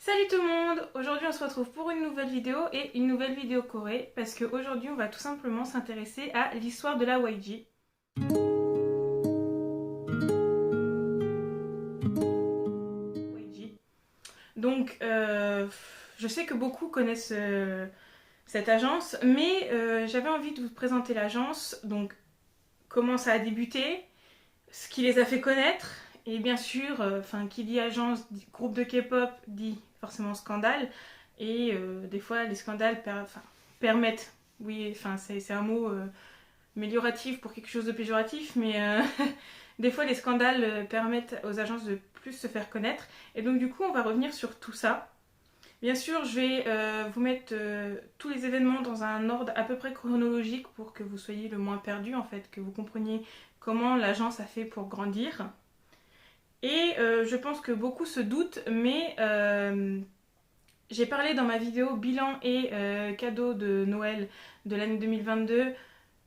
Salut tout le monde! Aujourd'hui on se retrouve pour une nouvelle vidéo et une nouvelle vidéo Corée parce qu'aujourd'hui on va tout simplement s'intéresser à l'histoire de la YG. YG. Donc je sais que beaucoup connaissent cette agence mais j'avais envie de vous présenter l'agence, donc comment ça a débuté, ce qui les a fait connaître et bien sûr, qui dit agence, dit groupe de K-pop dit forcément scandale et des fois les scandales permettent, oui, c'est un mot amélioratif pour quelque chose de péjoratif, mais des fois les scandales permettent aux agences de plus se faire connaître et donc du coup on va revenir sur tout ça. Bien sûr, je vais vous mettre tous les événements dans un ordre à peu près chronologique pour que vous soyez le moins perdu en fait, que vous compreniez comment l'agence a fait pour grandir. Et je pense que beaucoup se doutent, mais j'ai parlé dans ma vidéo bilan et cadeau de Noël de l'année 2022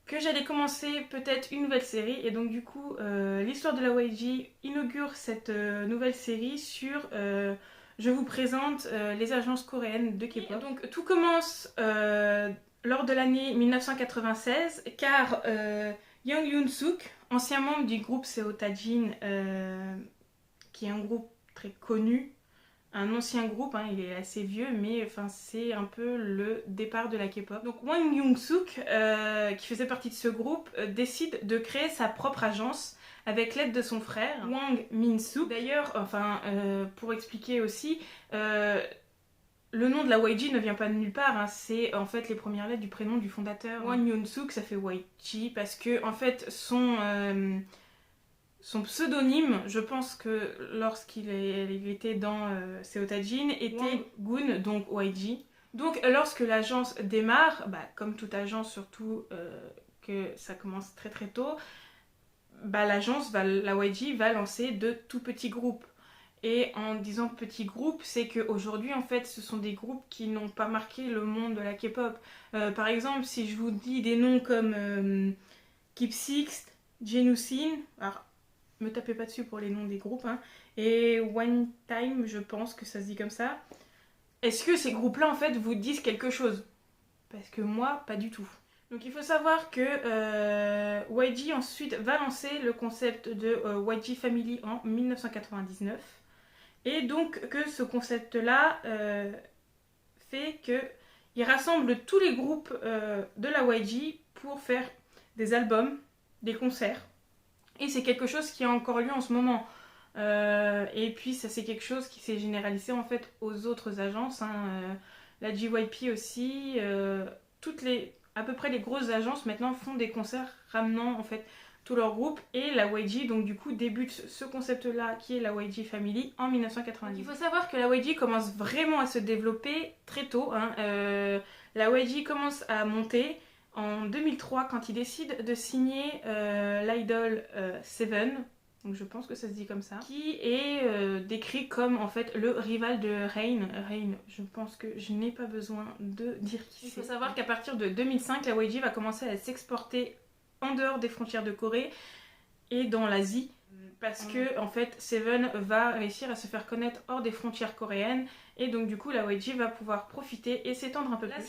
que j'allais commencer peut-être une nouvelle série. Et donc du coup, l'histoire de la YG inaugure cette nouvelle série sur... je vous présente les agences coréennes de K-pop. Donc tout commence lors de l'année 1996 car Young Yoon-suk, ancien membre du groupe Seo Taejin, qui est un groupe très connu, un ancien groupe, il est assez vieux, mais c'est un peu le départ de la K-pop. Donc Wang Young-suk, qui faisait partie de ce groupe, décide de créer sa propre agence avec l'aide de son frère, Wang Min-suk. D'ailleurs, pour expliquer aussi, le nom de la YG ne vient pas de nulle part, c'est en fait les premières lettres du prénom du fondateur. Wang Yoon-suk, ça fait YG parce que en fait son pseudonyme, je pense que lorsqu'il était dans Seo Taejin, était Gun, donc YG. Donc lorsque l'agence démarre, comme toute agence, surtout que ça commence très très tôt, la YG va lancer de tout petits groupes. Et en disant petits groupes, c'est qu'aujourd'hui, en fait, ce sont des groupes qui n'ont pas marqué le monde de la K-pop. Par exemple, si je vous dis des noms comme Keep Six, Genuine, alors me tapez pas dessus pour les noms des groupes, et One Time, je pense que ça se dit comme ça. Est-ce que ces groupes-là, en fait, vous disent quelque chose? Parce que moi, pas du tout. Donc il faut savoir que YG ensuite va lancer le concept de YG Family en 1999. Et donc que ce concept-là fait qu'il rassemble tous les groupes de la YG pour faire des albums, des concerts. Et c'est quelque chose qui a encore lieu en ce moment. Et puis ça c'est quelque chose qui s'est généralisé en fait aux autres agences. La JYP aussi. À peu près les grosses agences maintenant font des concerts ramenant en fait tout leur groupe. Et la YG donc du coup débute ce concept là qui est la YG Family en 1990. Il faut savoir que la YG commence vraiment à se développer très tôt. La YG commence à monter en 2003 quand ils décident de signer l'idol Seven, donc je pense que ça se dit comme ça, qui est décrit comme en fait le rival de Rain. Rain, je pense que je n'ai pas besoin de dire qui c'est. Il faut savoir qu'à partir de 2005, la YG va commencer à s'exporter en dehors des frontières de Corée et dans l'Asie. Parce que en fait Seven va réussir à se faire connaître hors des frontières coréennes et donc du coup la YG va pouvoir profiter et s'étendre un peu plus.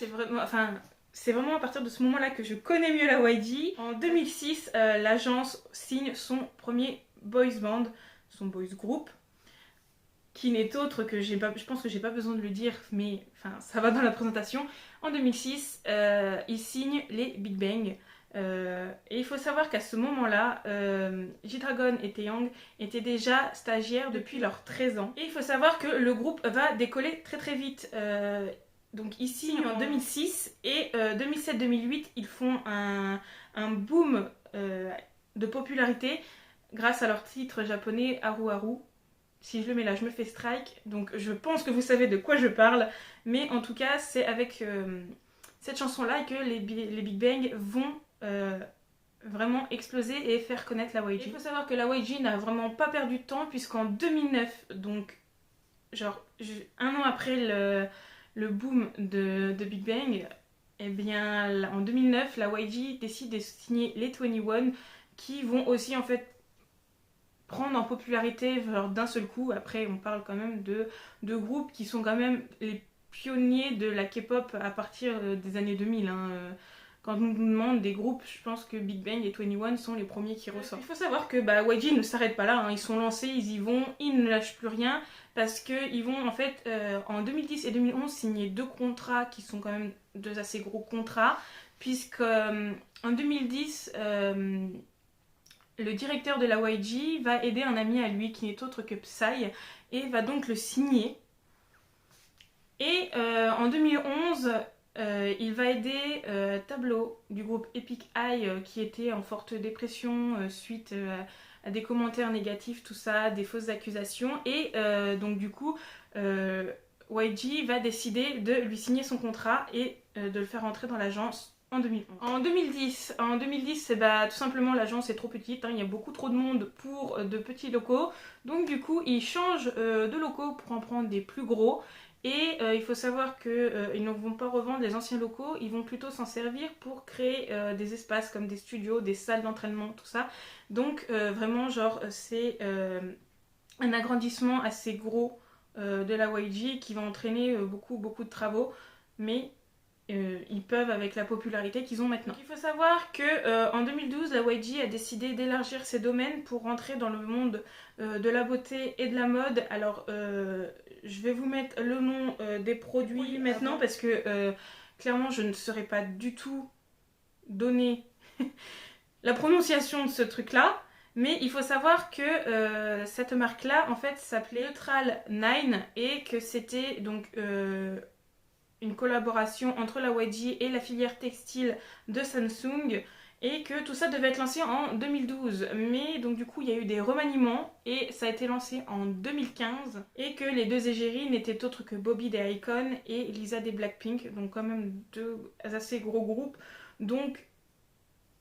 C'est vraiment à partir de ce moment-là que je connais mieux la YG. En 2006, l'agence signe son premier boys band, son boys group, qui n'est autre que, je pense que j'ai pas besoin de le dire, mais ça va dans la présentation. En 2006, ils signent les Big Bang. Et il faut savoir qu'à ce moment-là, G-Dragon et Taeyang étaient déjà stagiaires depuis leurs 13 ans. Et il faut savoir que le groupe va décoller très très vite. Donc ils signent en 2006 et 2007-2008 ils font un boom de popularité grâce à leur titre japonais Haru Haru. Si je le mets là, je me fais strike. Donc je pense que vous savez de quoi je parle. Mais en tout cas, c'est avec cette chanson-là que les Big Bang vont vraiment exploser et faire connaître la YG. Il faut savoir que la YG n'a vraiment pas perdu de temps puisqu'en 2009, donc genre un an après le boom de Big Bang, eh bien en 2009 la YG décide de signer les 21 qui vont aussi en fait prendre en popularité d'un seul coup. Après, on parle quand même de groupes qui sont quand même les pionniers de la K-pop à partir des années 2000. Hein. Quand on nous demande des groupes, je pense que Big Bang et 21 sont les premiers qui ressortent. Il faut savoir que YG ne s'arrête pas là, hein. Ils sont lancés, ils y vont, ils ne lâchent plus rien parce qu'ils vont en fait en 2010 et 2011 signer 2 contrats qui sont quand même 2 assez gros contrats, puisque en 2010 le directeur de la YG va aider un ami à lui qui n'est autre que Psy et va donc le signer. Et en 2011, il va aider Tableau du groupe Epic High qui était en forte dépression suite à des commentaires négatifs, tout ça, des fausses accusations. Et donc du coup, YG va décider de lui signer son contrat et de le faire entrer dans l'agence en 2011. En 2010 tout simplement l'agence est trop petite, hein, il y a beaucoup trop de monde pour de petits locaux. Donc du coup, ils changent de locaux pour en prendre des plus gros. Et il faut savoir qu'ils ne vont pas revendre les anciens locaux, ils vont plutôt s'en servir pour créer des espaces comme des studios, des salles d'entraînement, tout ça. Donc vraiment, genre, c'est un agrandissement assez gros de la YG qui va entraîner beaucoup de travaux, mais ils peuvent avec la popularité qu'ils ont maintenant. Donc, il faut savoir que en 2012, la YG a décidé d'élargir ses domaines pour rentrer dans le monde de la beauté et de la mode. Alors, je vais vous mettre le nom des produits maintenant parce que clairement, je ne saurais pas du tout donner la prononciation de ce truc-là. Mais il faut savoir que cette marque-là, en fait, s'appelait Neutral 9 et que c'était donc une collaboration entre la YG et la filière textile de Samsung et que tout ça devait être lancé en 2012. Mais donc du coup il y a eu des remaniements et ça a été lancé en 2015 et que les 2 égéries n'étaient autres que Bobby des Icon et Lisa des Blackpink, donc quand même 2 assez gros groupes, donc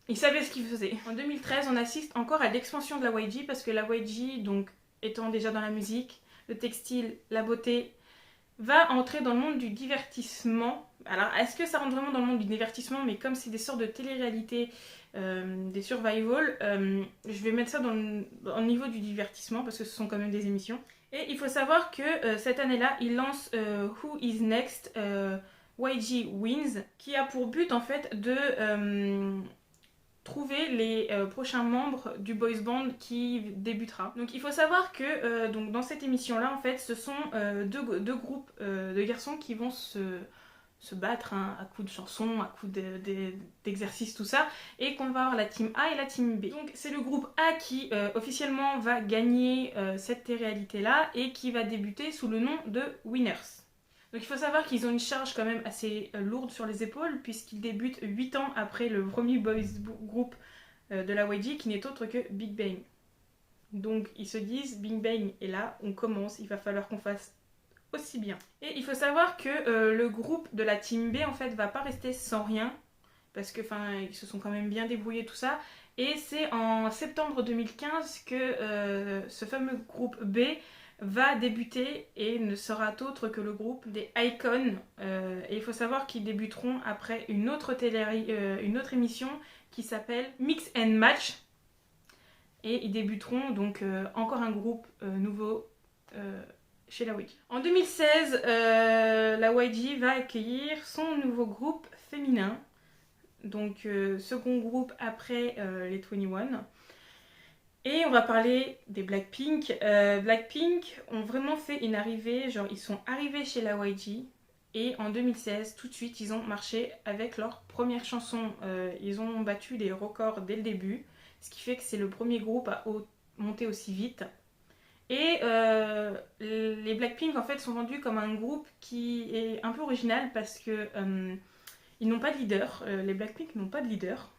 ils savaient ce qu'ils faisaient. En 2013 on assiste encore à l'expansion de la YG parce que la YG, donc étant déjà dans la musique, le textile, la beauté, va entrer dans le monde du divertissement. Alors, est-ce que ça rentre vraiment dans le monde du divertissement? Mais comme c'est des sortes de télé-réalité, des survival, je vais mettre ça au niveau du divertissement parce que ce sont quand même des émissions. Et il faut savoir que cette année-là, ils lancent Who is Next YG Wins, qui a pour but en fait de trouver les prochains membres du boys band qui débutera. Donc il faut savoir que donc dans cette émission là en fait ce sont deux groupes de garçons qui vont se battre hein, à coups de chansons, à coups d'exercices, tout ça, et qu'on va avoir la team A et la team B. Donc c'est le groupe A qui officiellement va gagner cette télé-réalité là et qui va débuter sous le nom de Winners. Donc il faut savoir qu'ils ont une charge quand même assez lourde sur les épaules puisqu'ils débutent 8 ans après le premier boys group de la YG qui n'est autre que Big Bang. Donc ils se disent Big Bang est là, on commence, il va falloir qu'on fasse aussi bien. Et il faut savoir que le groupe de la team B en fait va pas rester sans rien parce que ils se sont quand même bien débrouillés tout ça. Et c'est en septembre 2015 que ce fameux groupe B va débuter et ne sera autre que le groupe des Icon. Et il faut savoir qu'ils débuteront après une autre émission qui s'appelle Mix and Match. Et ils débuteront donc encore un groupe nouveau chez la YG. En 2016, la YG va accueillir son nouveau groupe féminin. Donc second groupe après les 21. Et on va parler des Blackpink. Blackpink ont vraiment fait une arrivée, genre ils sont arrivés chez la YG et en 2016, tout de suite, ils ont marché avec leur première chanson. Ils ont battu des records dès le début, ce qui fait que c'est le premier groupe à monter aussi vite. Et les Blackpink en fait sont vendus comme un groupe qui est un peu original parce que ils n'ont pas de leader. Les Blackpink n'ont pas de leader.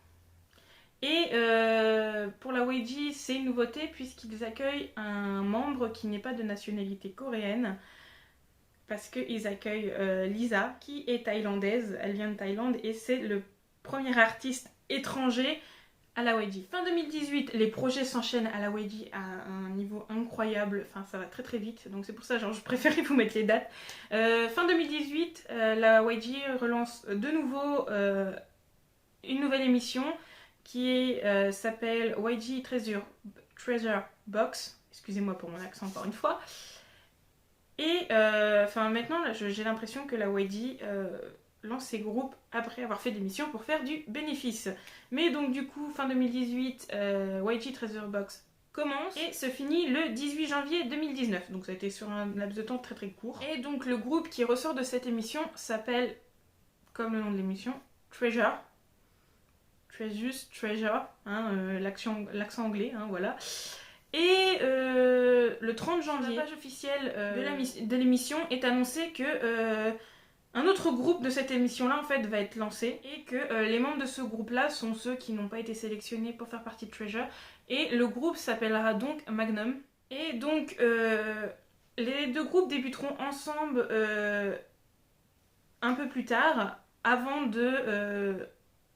Et pour la YG, c'est une nouveauté puisqu'ils accueillent un membre qui n'est pas de nationalité coréenne parce qu'ils accueillent Lisa qui est thaïlandaise, elle vient de Thaïlande et c'est le premier artiste étranger à la YG. Fin 2018, les projets s'enchaînent à la YG à un niveau incroyable, enfin ça va très très vite, donc c'est pour ça genre je préférais vous mettre les dates. Fin 2018, la YG relance de nouveau une nouvelle émission qui s'appelle YG Treasure Treasure Box. Excusez-moi pour mon accent encore une fois. Et maintenant, j'ai l'impression que la YG lance ses groupes après avoir fait des missions pour faire du bénéfice. Mais donc du coup, fin 2018, YG Treasure Box commence et se finit le 18 janvier 2019. Donc ça a été sur un laps de temps très très court. Et donc le groupe qui ressort de cette émission s'appelle, comme le nom de l'émission, Treasure. Treasure, hein, l'accent anglais, hein, voilà. Et le 30 janvier, la page officielle de l'émission est annoncé que un autre groupe de cette émission-là en fait va être lancé et que les membres de ce groupe-là sont ceux qui n'ont pas été sélectionnés pour faire partie de Treasure. Et le groupe s'appellera donc Magnum. Et donc les deux groupes débuteront ensemble un peu plus tard, avant de,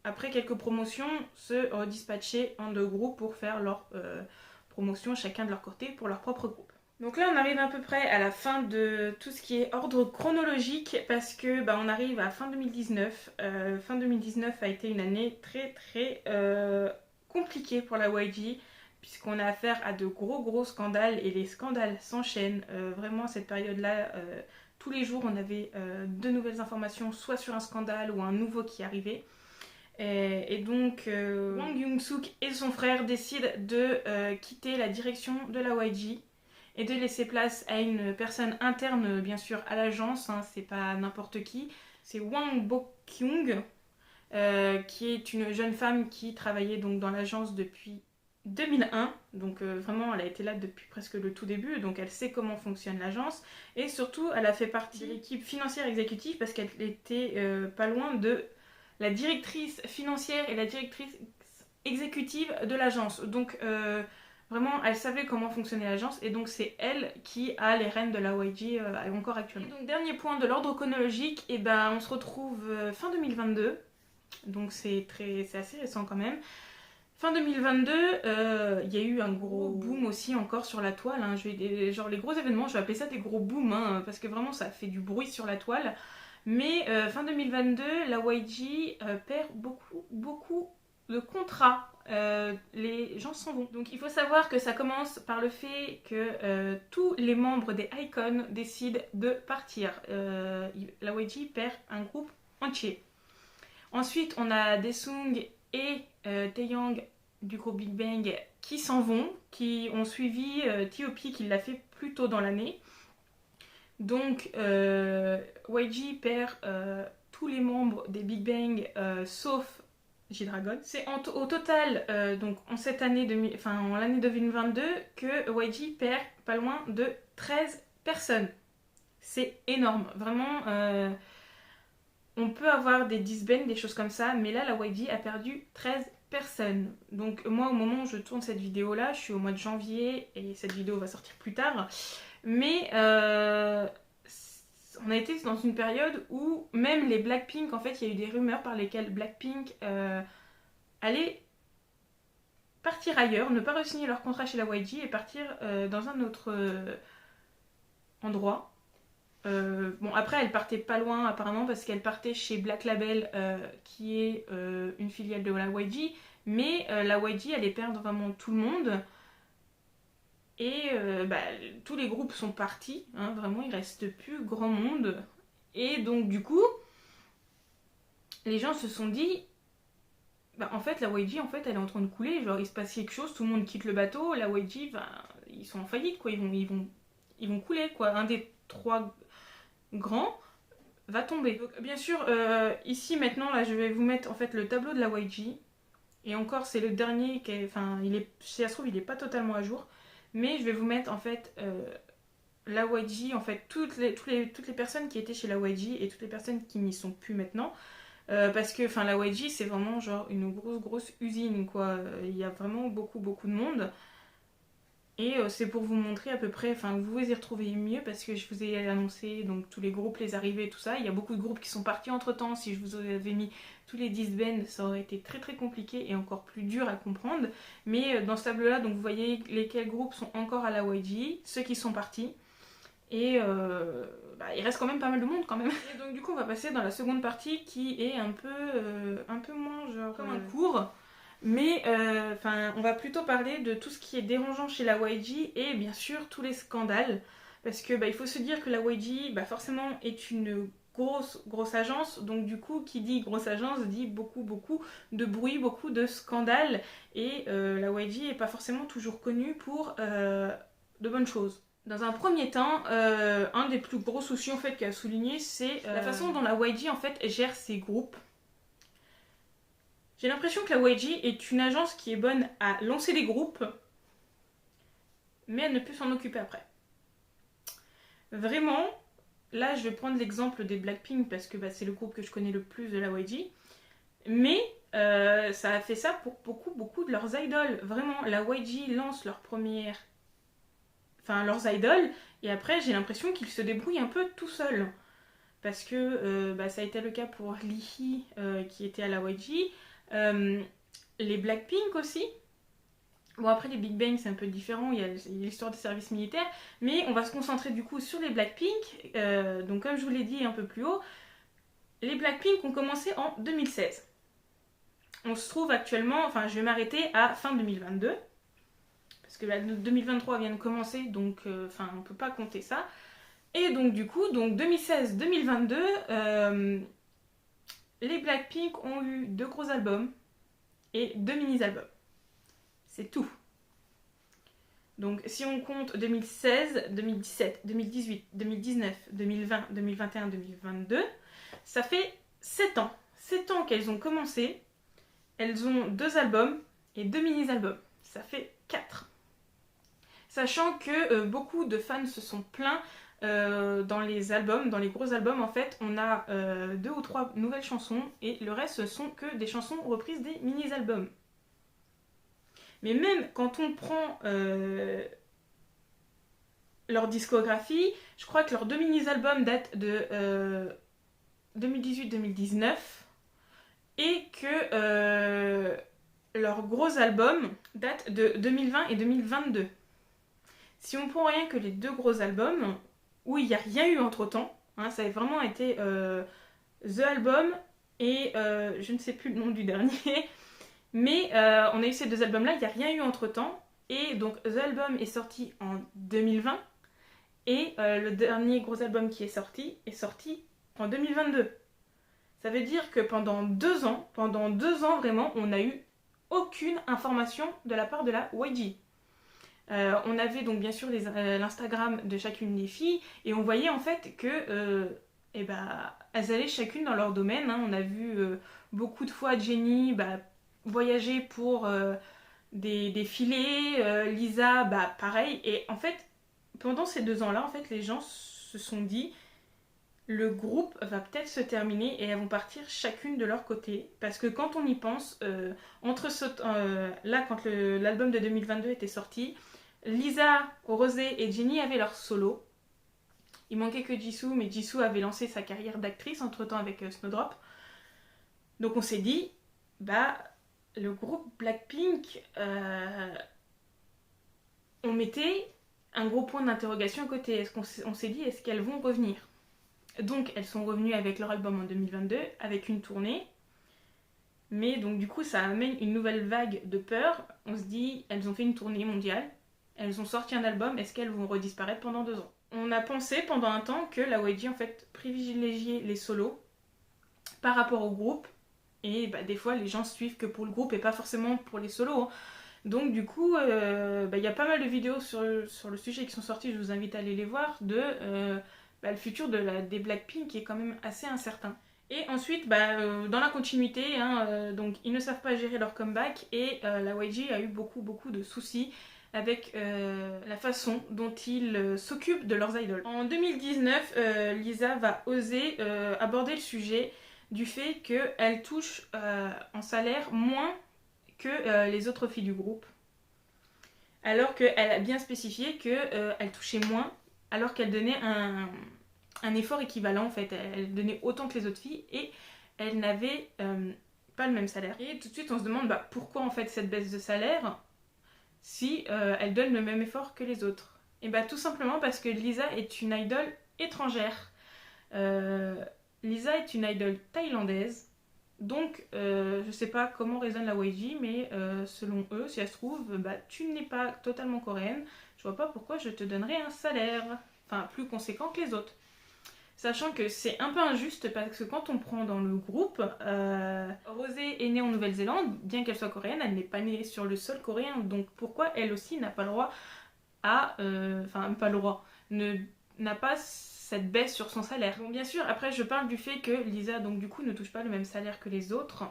après quelques promotions, se redispatcher en deux groupes pour faire leur promotion chacun de leur côté pour leur propre groupe. Donc là on arrive à peu près à la fin de tout ce qui est ordre chronologique parce que on arrive à fin 2019. Fin 2019 a été une année très très compliquée pour la YG puisqu'on a affaire à de gros scandales et les scandales s'enchaînent. Vraiment cette période-là, tous les jours on avait de nouvelles informations soit sur un scandale ou un nouveau qui arrivait. Et donc Wang Young-suk et son frère décident de quitter la direction de la YG et de laisser place à une personne interne bien sûr à l'agence, hein, c'est pas n'importe qui, c'est Wang Bo-kyung qui est une jeune femme qui travaillait donc dans l'agence depuis 2001, donc vraiment elle a été là depuis presque le tout début, donc elle sait comment fonctionne l'agence et surtout elle a fait partie de l'équipe financière exécutive parce qu'elle était pas loin de la directrice financière et la directrice exécutive de l'agence. Donc vraiment, elle savait comment fonctionnait l'agence et donc c'est elle qui a les rênes de la YG encore actuellement. Et donc dernier point de l'ordre chronologique, et on se retrouve fin 2022. Donc c'est assez récent quand même. Fin 2022, il y a eu un gros boom aussi encore sur la toile. Hein. Genre les gros événements, je vais appeler ça des gros booms hein, parce que vraiment ça fait du bruit sur la toile. Mais fin 2022, la YG perd beaucoup de contrats. Les gens s'en vont. Donc il faut savoir que ça commence par le fait que tous les membres des Icon décident de partir. La YG perd un groupe entier. Ensuite, on a Daesung et Taeyang du groupe Big Bang qui s'en vont, qui ont suivi T.O.P qui l'a fait plus tôt dans l'année. Donc YG perd tous les membres des Big Bang sauf G-Dragon. C'est au total donc en cette année en l'année 2022 que YG perd pas loin de 13 personnes. C'est énorme, vraiment. On peut avoir des disbands, des choses comme ça, mais là la YG a perdu 13 personnes. Donc moi au moment où je tourne cette vidéo là, je suis au mois de janvier et cette vidéo va sortir plus tard. Mais on a été dans une période où même les Blackpink, en fait, il y a eu des rumeurs par lesquelles Blackpink allait partir ailleurs, ne pas re-signer leur contrat chez la YG et partir dans un autre endroit. Bon, après, elle partait pas loin apparemment parce qu'elle partait chez Black Label, qui est une filiale de la YG, mais la YG allait perdre vraiment tout le monde. Et tous les groupes sont partis, hein, vraiment il reste plus grand monde. Et donc du coup, les gens se sont dit, en fait la YG en fait elle est en train de couler, genre il se passe quelque chose, tout le monde quitte le bateau, la YG ils sont en faillite quoi, ils vont couler quoi, un des trois grands va tomber. Donc bien sûr ici maintenant là je vais vous mettre en fait le tableau de la YG, et encore c'est le dernier qui est, si ça se trouve il est pas totalement à jour. Mais je vais vous mettre en fait la YG, en fait toutes les personnes qui étaient chez la YG et toutes les personnes qui n'y sont plus maintenant. Parce que la YG c'est vraiment genre une grosse usine quoi. Il y a vraiment beaucoup de monde. Et c'est pour vous montrer à peu près, vous vous y retrouvez mieux parce que je vous ai annoncé donc tous les groupes, les arrivées, tout ça. Il y a beaucoup de groupes qui sont partis entre temps. Si je vous avais mis tous les disbands, ça aurait été très compliqué et encore plus dur à comprendre. Mais dans ce tableau là, donc vous voyez lesquels groupes sont encore à la YG, ceux qui sont partis. Et il reste quand même pas mal de monde quand même. Et donc du coup on va passer dans la seconde partie qui est un peu moins genre comme un cours. Mais on va plutôt parler de tout ce qui est dérangeant chez la YG et bien sûr tous les scandales. Parce que il faut se dire que la YG forcément est une grosse agence, donc du coup qui dit grosse agence dit beaucoup de bruit, beaucoup de scandales, et la YG n'est pas forcément toujours connue pour de bonnes choses. Dans un premier temps, un des plus gros soucis en fait qu'à souligner, c'est la façon dont la YG en fait gère ses groupes. J'ai l'impression que la YG est une agence qui est bonne à lancer des groupes, mais elle ne peut s'en occuper après. Vraiment, là je vais prendre l'exemple des Blackpink parce que c'est le groupe que je connais le plus de la YG, mais ça a fait ça pour beaucoup de leurs idoles. Vraiment, la YG lance leurs idoles, et après j'ai l'impression qu'ils se débrouillent un peu tout seuls. Parce que ça a été le cas pour Lee qui était à la YG, les Blackpink aussi. Bon, après les Big Bang c'est un peu différent, il y a l'histoire des services militaires, mais on va se concentrer du coup sur les Blackpink. Donc comme je vous l'ai dit un peu plus haut, les Blackpink ont commencé en 2016. On se trouve actuellement, je vais m'arrêter à fin 2022, parce que 2023 vient de commencer, donc on peut pas compter ça. Et donc du coup, 2016-2022, les Blackpink ont eu 2 gros albums et 2 mini-albums. C'est tout. Donc si on compte 2016, 2017, 2018, 2019, 2020, 2021, 2022, ça fait 7 ans. 7 ans qu'elles ont commencé. Elles ont 2 albums et 2 mini-albums. Ça fait 4. Sachant que beaucoup de fans se sont plaints dans les albums, dans les gros albums en fait, on a 2 ou 3 nouvelles chansons et le reste ce sont que des chansons reprises des mini-albums. Mais même quand on prend leur discographie, je crois que leurs 2 mini-albums datent de 2018-2019 et que leur gros album date de 2020 et 2022. Si on prend rien que les 2 gros albums, où il n'y a rien eu entre temps, ça a vraiment été The Album et je ne sais plus le nom du dernier, mais on a eu ces 2 albums-là, il n'y a rien eu entre temps, et donc The Album est sorti en 2020, et le dernier gros album qui est sorti en 2022. Ça veut dire que pendant 2 ans vraiment, on n'a eu aucune information de la part de la YG. On avait donc bien sûr l'Instagram de chacune des filles et on voyait en fait que elles allaient chacune dans leur domaine. On a vu beaucoup de fois Jennie voyager pour des défilés, Lisa pareil. Et en fait, pendant ces 2 ans-là, en fait, les gens se sont dit le groupe va peut-être se terminer et elles vont partir chacune de leur côté. Parce que quand on y pense, là quand l'album de 2022 était sorti, Lisa, Rosé et Jennie avaient leur solo. Il manquait que Jisoo, mais Jisoo avait lancé sa carrière d'actrice entre-temps avec Snowdrop. Donc on s'est dit, le groupe Blackpink, on mettait un gros point d'interrogation à côté. On s'est dit, est-ce qu'elles vont revenir ? Donc elles sont revenues avec leur album en 2022, avec une tournée. Mais donc du coup ça amène une nouvelle vague de peur. On se dit, elles ont fait une tournée mondiale. Elles ont sorti un album, est-ce qu'elles vont redisparaître pendant 2 ans ? On a pensé pendant un temps que la YG en fait privilégiait les solos par rapport au groupe. Et des fois les gens suivent que pour le groupe et pas forcément pour les solos. Donc du coup, y a pas mal de vidéos sur le sujet qui sont sorties, je vous invite à aller les voir, de le futur des Blackpink qui est quand même assez incertain. Et ensuite, dans la continuité, donc ils ne savent pas gérer leur comeback et la YG a eu beaucoup de soucis avec la façon dont ils s'occupent de leurs idoles. En 2019, Lisa va oser aborder le sujet du fait qu'elle touche en salaire moins que les autres filles du groupe. Alors qu'elle a bien spécifié qu'elle touchait moins, alors qu'elle donnait un effort équivalent en fait. Elle donnait autant que les autres filles et elle n'avait pas le même salaire. Et tout de suite on se demande pourquoi en fait cette baisse de salaire si elle donne le même effort que les autres. Et tout simplement parce que Lisa est une idole étrangère. Lisa est une idole thaïlandaise, Donc, je sais pas comment raisonne la YG, mais selon eux, si elle se trouve, bah, tu n'es pas totalement coréenne, je vois pas pourquoi je te donnerais un salaire, enfin plus conséquent que les autres. Sachant que c'est un peu injuste parce que quand on prend dans le groupe, Rosé est née en Nouvelle-Zélande, bien qu'elle soit coréenne, elle n'est pas née sur le sol coréen, donc pourquoi elle aussi n'a pas le droit à... Enfin, pas le droit, n'a pas cette baisse sur son salaire. Bon, bien sûr, après je parle du fait que Lisa, donc du coup, ne touche pas le même salaire que les autres.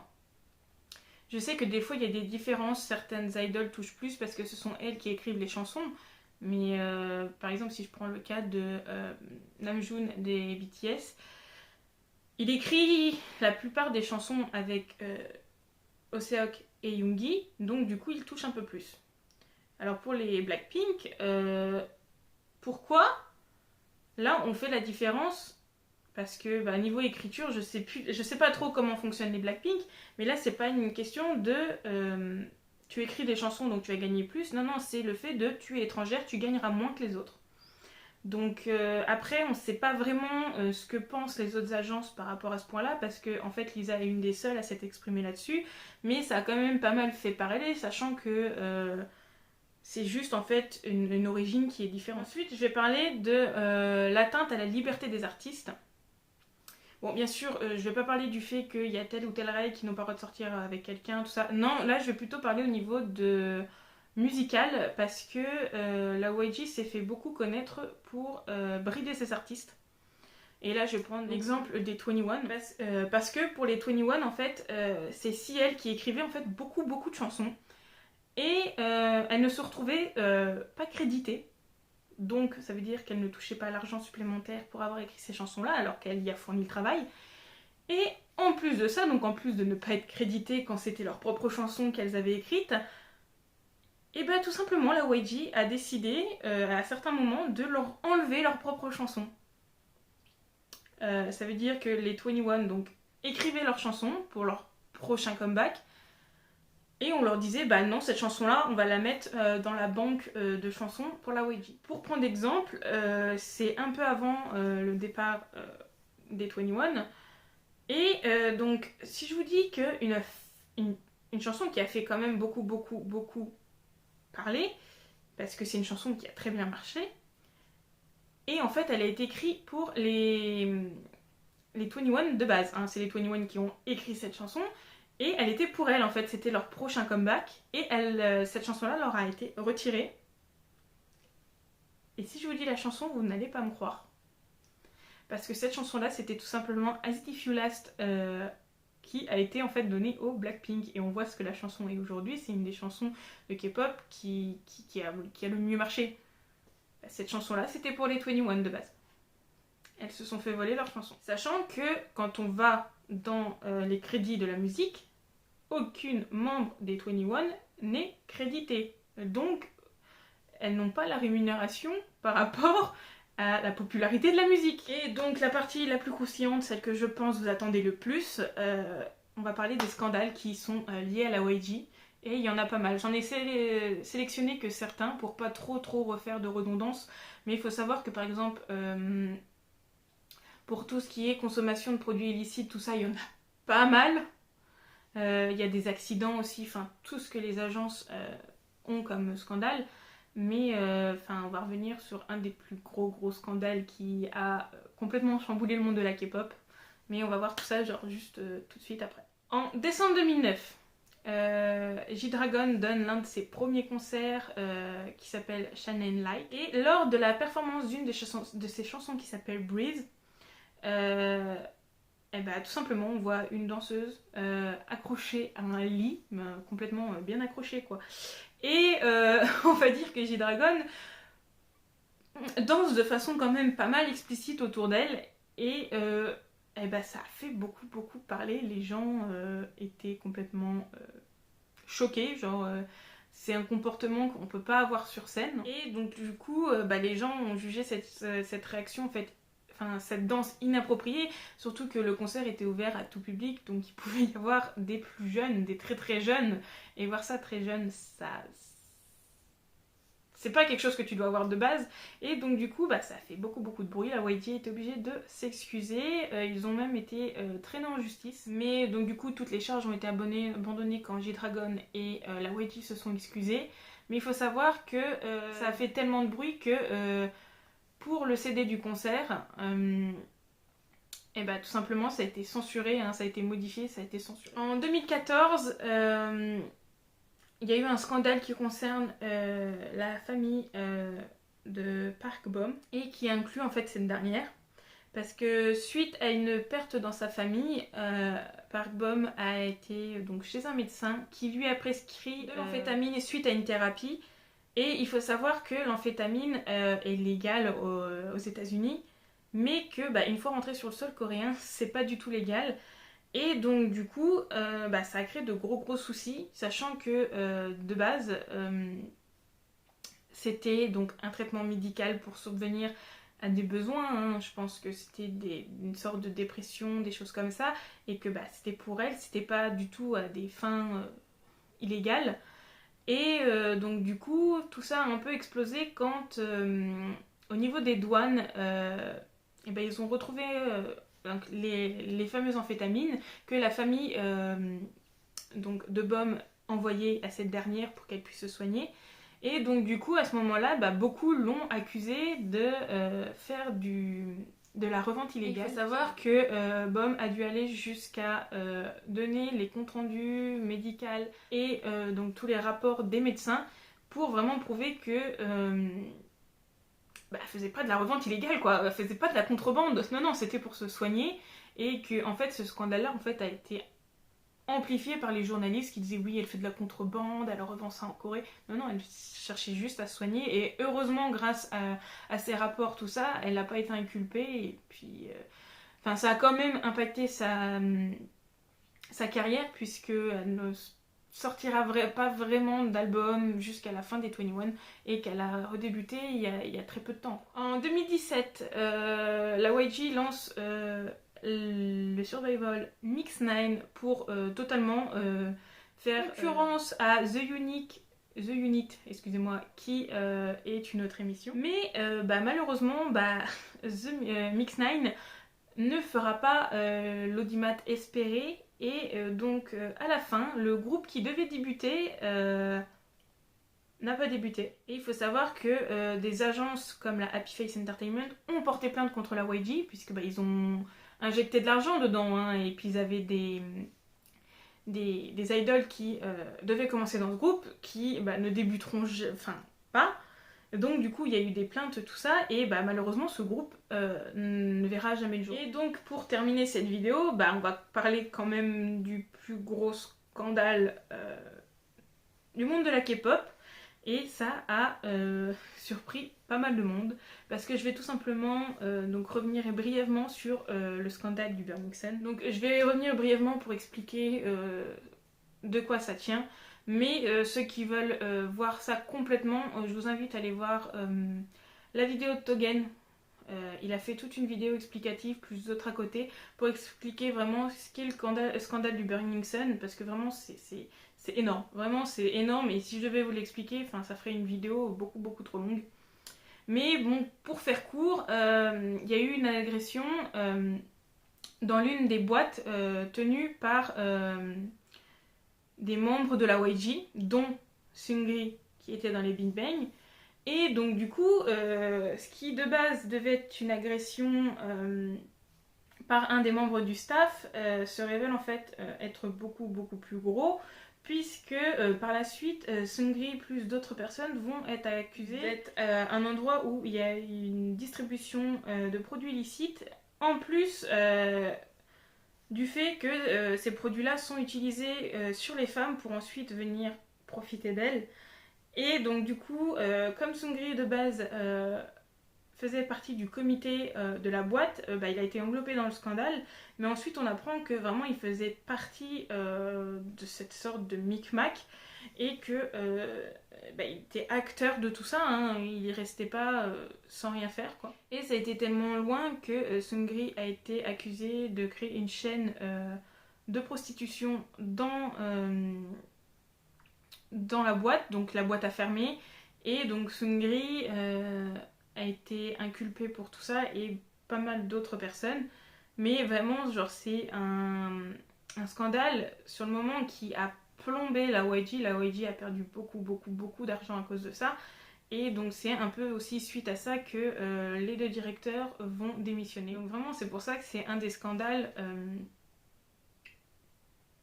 Je sais que des fois il y a des différences, certaines idoles touchent plus parce que ce sont elles qui écrivent les chansons, mais par exemple si je prends le cas de Namjoon des BTS, il écrit la plupart des chansons avec Oseok et Yoongi, donc du coup il touche un peu plus. Alors pour les Blackpink, pourquoi là on fait la différence? Parce que bah, niveau écriture, je sais pas trop comment fonctionnent les Blackpink, mais là c'est pas une question de tu écris des chansons donc tu vas gagner plus. Non, non, c'est le fait de tu es étrangère, tu gagneras moins que les autres. Donc après, on sait pas vraiment ce que pensent les autres agences par rapport à ce point-là, parce que en fait Lisa est une des seules à s'être exprimée là-dessus, mais ça a quand même pas mal fait parler, sachant que c'est juste en fait une origine qui est différente. Ensuite, je vais parler de l'atteinte à la liberté des artistes. Bon, bien sûr, je vais pas parler du fait qu'il y a telle ou telle règle qui n'ont pas le droit de sortir avec quelqu'un, tout ça. Non, là, je vais plutôt parler au niveau de musical, parce que la YG s'est fait beaucoup connaître pour brider ses artistes. Et là, je vais prendre l'exemple des 21, parce que pour les 21, en fait, c'est CL qui écrivait en fait beaucoup de chansons. Et elle ne se retrouvait pas créditée. Donc ça veut dire qu'elle ne touchait pas l'argent supplémentaire pour avoir écrit ces chansons-là, alors qu'elle y a fourni le travail. Et en plus de ça, donc en plus de ne pas être créditées quand c'était leurs propres chansons qu'elles avaient écrites, et bien tout simplement la YG a décidé à certains moments de leur enlever leurs propres chansons. Ça veut dire que les 21 donc écrivaient leurs chansons pour leur prochain comeback, et on leur disait, bah non, cette chanson-là, on va la mettre dans la banque de chansons pour la YG. Pour prendre exemple, c'est un peu avant le départ des 21. Et donc, si je vous dis qu'une une chanson qui a fait quand même beaucoup parler, parce que c'est une chanson qui a très bien marché, et en fait, elle a été écrite pour les 21 de base. Hein. C'est les 21 qui ont écrit cette chanson. Et elle était pour elle, en fait, c'était leur prochain comeback. Et cette chanson-là leur a été retirée. Et si je vous dis la chanson, vous n'allez pas me croire. Parce que cette chanson-là, c'était tout simplement As If You Last, qui a été en fait donnée au Blackpink. Et on voit ce que la chanson est aujourd'hui. C'est une des chansons de K-pop qui a le mieux marché. Cette chanson-là, c'était pour les 21 de base. Elles se sont fait voler leur chanson. Sachant que quand on va dans les crédits de la musique, aucune membre des 21 n'est créditée. Donc, elles n'ont pas la rémunération par rapport à la popularité de la musique. Et donc, la partie la plus croustillante, celle que je pense vous attendez le plus, on va parler des scandales qui sont liés à la YG. Et il y en a pas mal. J'en ai sélectionné que certains pour pas trop refaire de redondance. Mais il faut savoir que par exemple, pour tout ce qui est consommation de produits illicites, tout ça, il y en a pas mal. Il y a des accidents aussi, enfin tout ce que les agences ont comme scandale. Mais on va revenir sur un des plus gros scandales qui a complètement chamboulé le monde de la K-pop. Mais on va voir tout ça genre juste tout de suite après. En décembre 2009, G-Dragon donne l'un de ses premiers concerts qui s'appelle Shine Light. Et lors de la performance d'une de ses chansons qui s'appelle Breathe, et bah, tout simplement on voit une danseuse accrochée à un lit, complètement bien accrochée quoi. Et on va dire que G-Dragon danse de façon quand même pas mal explicite autour d'elle. Et bah, ça a fait beaucoup parler. Les gens étaient complètement choqués, genre c'est un comportement qu'on peut pas avoir sur scène. Et donc du coup bah, les gens ont jugé cette réaction en fait, cette danse inappropriée, surtout que le concert était ouvert à tout public, donc il pouvait y avoir des plus jeunes, des très jeunes, et voir ça très jeune, c'est pas quelque chose que tu dois avoir de base. Et donc du coup, ça a fait beaucoup de bruit. La YG est obligée de s'excuser. Ils ont même été traînés en justice. Mais donc du coup, toutes les charges ont été abandonnées quand G-Dragon et la YG se sont excusés. Mais il faut savoir que ça a fait tellement de bruit que pour le CD du concert, et tout simplement ça a été censuré, ça a été modifié, ça a été censuré. En 2014, il y a eu un scandale qui concerne la famille de Park Bom et qui inclut en fait cette dernière. Parce que suite à une perte dans sa famille, Park Bom a été donc chez un médecin qui lui a prescrit de l'amphétamine suite à une thérapie. Et il faut savoir que l'amphétamine est légale aux États-Unis, mais que une fois rentré sur le sol coréen, c'est pas du tout légal. Et donc du coup, ça a créé de gros soucis, sachant que de base, c'était donc un traitement médical pour subvenir à des besoins. Je pense que c'était une sorte de dépression, des choses comme ça, et que c'était pour elle, c'était pas du tout à des fins illégales. Et donc du coup, tout ça a un peu explosé quand, au niveau des douanes, ils ont retrouvé donc les fameuses amphétamines que la famille donc de Bom envoyait à cette dernière pour qu'elle puisse se soigner. Et donc du coup, à ce moment-là, beaucoup l'ont accusé de faire de la revente illégale. Il faut savoir que Bom a dû aller jusqu'à donner les comptes rendus médicaux et donc tous les rapports des médecins pour vraiment prouver que elle faisait pas de la revente illégale, quoi. Elle faisait pas de la contrebande. Non, c'était pour se soigner. Et que en fait, ce scandale-là en fait a été amplifié par les journalistes qui disaient oui, elle fait de la contrebande, elle revend ça en Corée. Non, elle cherchait juste à se soigner. Et heureusement, grâce à ses rapports, tout ça, elle n'a pas été inculpée. Et puis, ça a quand même impacté sa carrière, puisqu'elle ne sortira pas vraiment d'album jusqu'à la fin des 21 et qu'elle a redébuté il y a très peu de temps. En 2017, la YG lance le Survival Mix 9 pour totalement faire concurrence à The Unit, excusez-moi, qui est une autre émission. Mais malheureusement, The Mix 9 ne fera pas l'audimat espéré. Et donc à la fin, le groupe qui devait débuter n'a pas débuté. Et il faut savoir que des agences comme la Happy Face Entertainment ont porté plainte contre la YG, puisque ils ont injecté de l'argent dedans, et puis ils avaient des idoles qui devaient commencer dans ce groupe, qui ne débuteront pas. Donc du coup il y a eu des plaintes, tout ça, et malheureusement ce groupe ne verra jamais le jour. Et donc pour terminer cette vidéo, on va parler quand même du plus gros scandale du monde de la K-pop. Et ça a surpris pas mal de monde, parce que je vais tout simplement donc revenir brièvement sur le scandale du Burning Sun. Donc je vais revenir brièvement pour expliquer de quoi ça tient. Mais ceux qui veulent voir ça complètement, je vous invite à aller voir la vidéo de Togen. Il a fait toute une vidéo explicative, plus d'autres à côté, pour expliquer vraiment ce qu'est le scandale du Burning Sun, parce que vraiment c'est énorme. Vraiment c'est énorme, et si je devais vous l'expliquer, ça ferait une vidéo beaucoup trop longue. Mais bon, pour faire court, il y a eu une agression dans l'une des boîtes tenues par des membres de la YG, dont Seungri qui était dans les Big Bang. Et donc du coup, ce qui de base devait être une agression par un des membres du staff se révèle en fait être beaucoup plus gros, puisque par la suite, Seungri plus d'autres personnes vont être accusées d'être un endroit où il y a une distribution de produits illicites, en plus du fait que ces produits-là sont utilisés sur les femmes pour ensuite venir profiter d'elles. Et donc du coup, comme Seungri de base faisait partie du comité de la boîte, il a été englobé dans le scandale, mais ensuite on apprend que vraiment il faisait partie de cette sorte de micmac, et que il était acteur de tout ça, il restait pas sans rien faire, quoi. Et ça a été tellement loin que Seungri a été accusé de créer une chaîne de prostitution dans la boîte, donc la boîte a fermé, Et donc Seungri a été inculpé pour tout ça et pas mal d'autres personnes. Mais vraiment, genre, c'est un scandale sur le moment qui a plombé la YG. La YG a perdu beaucoup d'argent à cause de ça. Et donc c'est un peu aussi suite à ça que les deux directeurs vont démissionner. Donc vraiment c'est pour ça que c'est un des scandales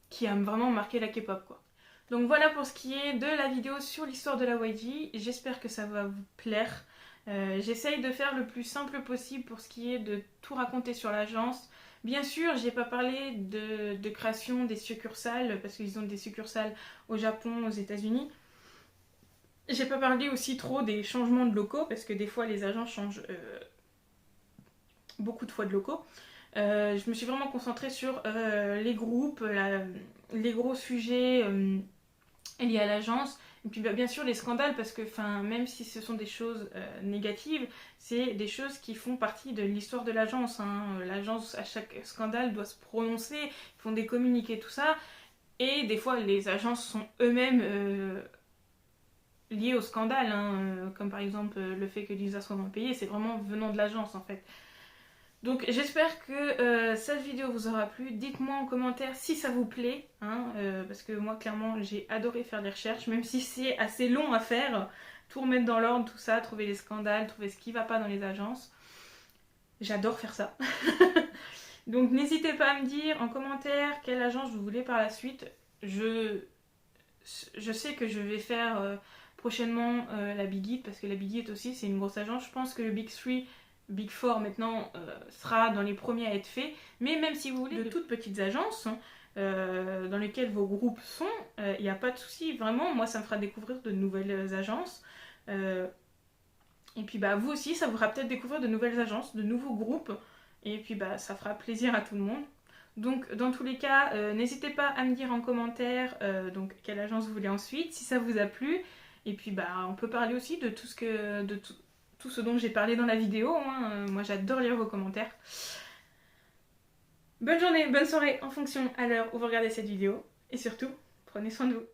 qui a vraiment marqué la K-pop quoi. Donc voilà pour ce qui est de la vidéo sur l'histoire de la YG. J'espère que ça va vous plaire. J'essaye de faire le plus simple possible pour ce qui est de tout raconter sur l'agence. Bien sûr, j'ai pas parlé de création des succursales parce qu'ils ont des succursales au Japon, aux États-Unis. J'ai pas parlé aussi trop des changements de locaux parce que des fois les agents changent beaucoup de fois de locaux. Je me suis vraiment concentrée sur les groupes, les gros sujets liés à l'agence. Et puis bien sûr les scandales parce que même si ce sont des choses négatives, c'est des choses qui font partie de l'histoire de l'agence. Hein. L'agence à chaque scandale doit se prononcer, ils font des communiqués, tout ça. Et des fois les agences sont eux-mêmes liés au scandale, hein, comme par exemple le fait que Lisa soit moins payée, c'est vraiment venant de l'agence en fait. Donc j'espère que cette vidéo vous aura plu. Dites-moi en commentaire si ça vous plaît, hein, parce que moi clairement j'ai adoré faire les recherches, même si c'est assez long à faire, tout remettre dans l'ordre, tout ça, trouver les scandales, trouver ce qui va pas dans les agences. J'adore faire ça. Donc n'hésitez pas à me dire en commentaire quelle agence vous voulez par la suite. Je sais que je vais faire prochainement la Big Hit parce que la Big Hit aussi c'est une grosse agence. Je pense que le Big 3, Big 4 maintenant sera dans les premiers à être fait. Mais même si vous voulez de toutes petites agences dans lesquelles vos groupes sont, il n'y a pas de souci. Vraiment, moi ça me fera découvrir de nouvelles agences. Et puis vous aussi, ça vous fera peut-être découvrir de nouvelles agences, de nouveaux groupes. Et puis ça fera plaisir à tout le monde. Donc dans tous les cas, n'hésitez pas à me dire en commentaire donc quelle agence vous voulez ensuite, si ça vous a plu. Et puis on peut parler aussi de tout ce dont j'ai parlé dans la vidéo. Hein. Moi j'adore lire vos commentaires. Bonne journée, bonne soirée en fonction à l'heure où vous regardez cette vidéo. Et surtout, prenez soin de vous.